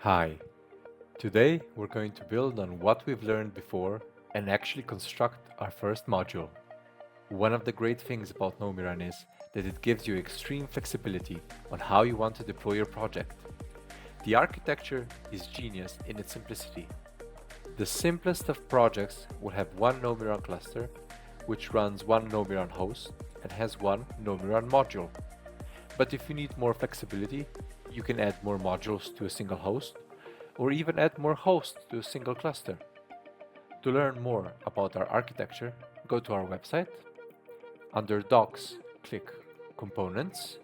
Hi, today we're going to build on what we've learned before and actually construct our first module. One of the great things about Nomirun is that it gives you extreme flexibility on how you want to deploy your project. The architecture is genius in its simplicity. The simplest of projects will have one Nomirun cluster, which runs one Nomirun host and has one Nomirun module. But if you need more flexibility, you can add more modules to a single host, or even add more hosts to a single cluster. To learn more about our architecture, go to our website. Under Docs, click Components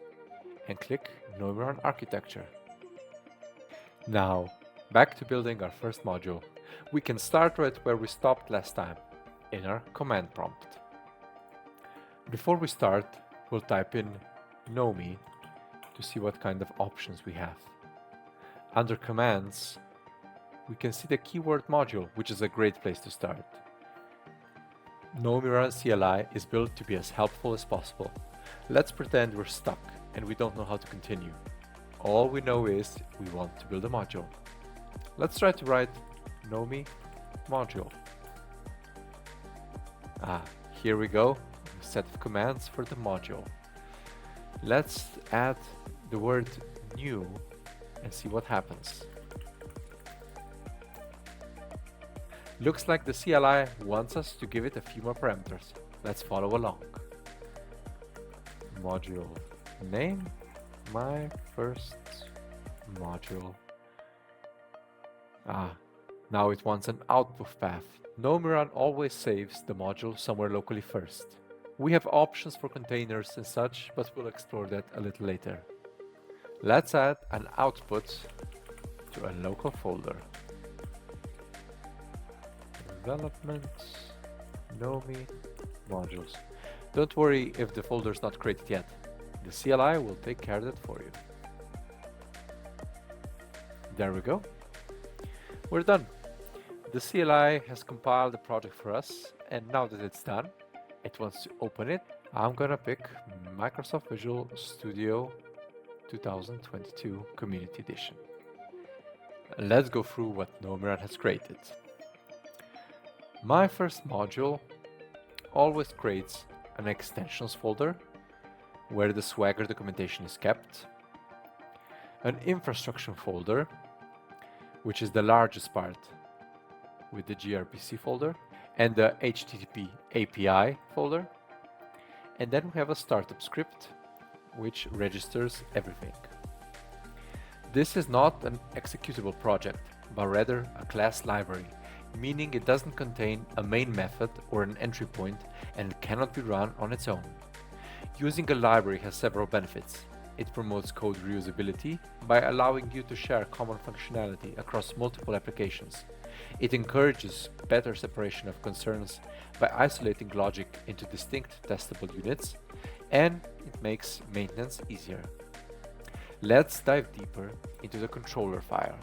and click Nomirun Architecture. Now, back to building our first module. We can start right where we stopped last time, in our command prompt. Before we start, we'll type in Nomi to see what kind of options we have. Under Commands, we can see the keyword module, which is a great place to start. Nomirun CLI is built to be as helpful as possible. Let's pretend we're stuck and we don't know how to continue. All we know is we want to build a module. Let's try to write Nomi module. Here we go, a set of commands for the module. Let's add the word new and see what happens. Looks like the CLI wants us to give it a few more parameters. Let's follow along. Module name, my first module. Now it wants an output path. Nomirun always saves the module somewhere locally first. We have options for containers and such, but we'll explore that a little later. Let's add an output to a local folder. Development, Nomi, modules. Don't worry if the folder is not created yet. The CLI will take care of that for you. There we go. We're done. The CLI has compiled the project for us, and now that it's done, it wants to open it. I'm gonna pick Microsoft Visual Studio 2022 Community Edition. Let's go through what Nomirun has created. My first module always creates an extensions folder where the Swagger documentation is kept, an infrastructure folder, which is the largest part with the gRPC folder, and the HTTP API folder, and then we have a startup script which registers everything. This is not an executable project, but rather a class library, meaning it doesn't contain a main method or an entry point and it cannot be run on its own. Using a library has several benefits. It promotes code reusability by allowing you to share common functionality across multiple applications. It encourages better separation of concerns by isolating logic into distinct testable units, and it makes maintenance easier. Let's dive deeper into the controller file.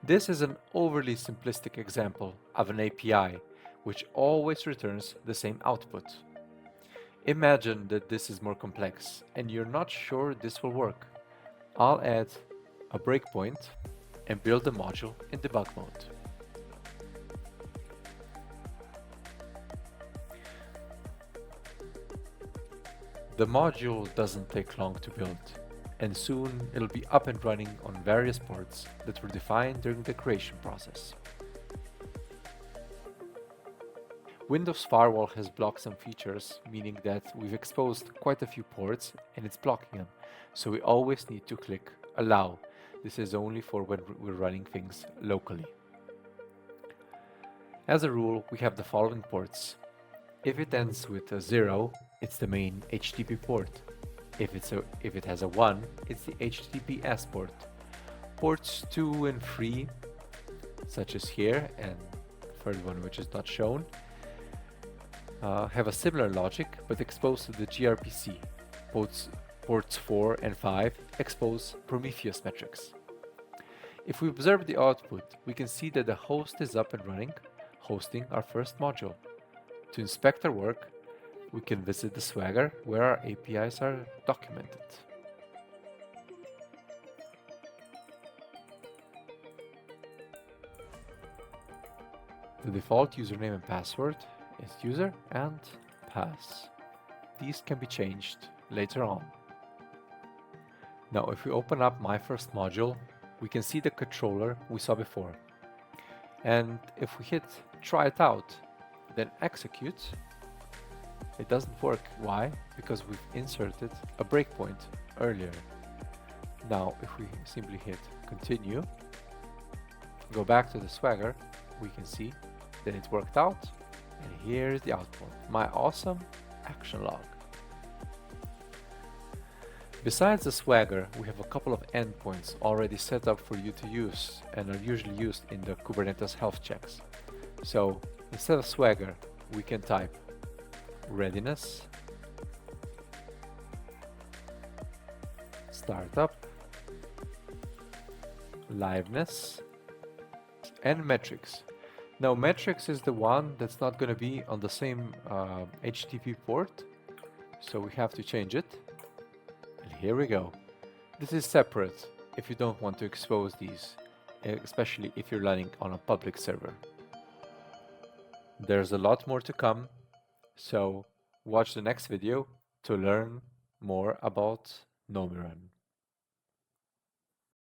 This is an overly simplistic example of an API, which always returns the same output. Imagine that this is more complex and you're not sure this will work. I'll add a breakpoint and build the module in debug mode. The module doesn't take long to build, and soon it'll be up and running on various ports that were defined during the creation process. Windows Firewall has blocked some features, meaning that we've exposed quite a few ports and it's blocking them, so we always need to click Allow. This is only for when we're running things locally. As a rule, we have the following ports. If it ends with a 0, it's the main HTTP port. If it has a 1, it's the HTTPS port. Ports 2 and 3, such as here, and the third one which is not shown, have a similar logic but exposed to the gRPC. Ports 4 and 5 expose Prometheus metrics. If we observe the output, we can see that the host is up and running, hosting our first module. To inspect our work, we can visit the Swagger where our APIs are documented. The default username and password is user and pass. These can be changed later on. Now if we open up my first module, we can see the controller we saw before. And if we hit try it out, then execute, it doesn't work. Why? Because we've inserted a breakpoint earlier. Now if we simply hit continue, go back to the Swagger, we can see that it worked out, and here's the output, my awesome action log. Besides the Swagger, we have a couple of endpoints already set up for you to use and are usually used in the Kubernetes health checks. So instead of Swagger, we can type readiness, startup, liveness, and metrics. Now metrics is the one that's not going to be on the same HTTP port, so we have to change it. And here we go. This is separate if you don't want to expose these, especially if you're running on a public server. There's a lot more to come, so watch the next video to learn more about Nomirun.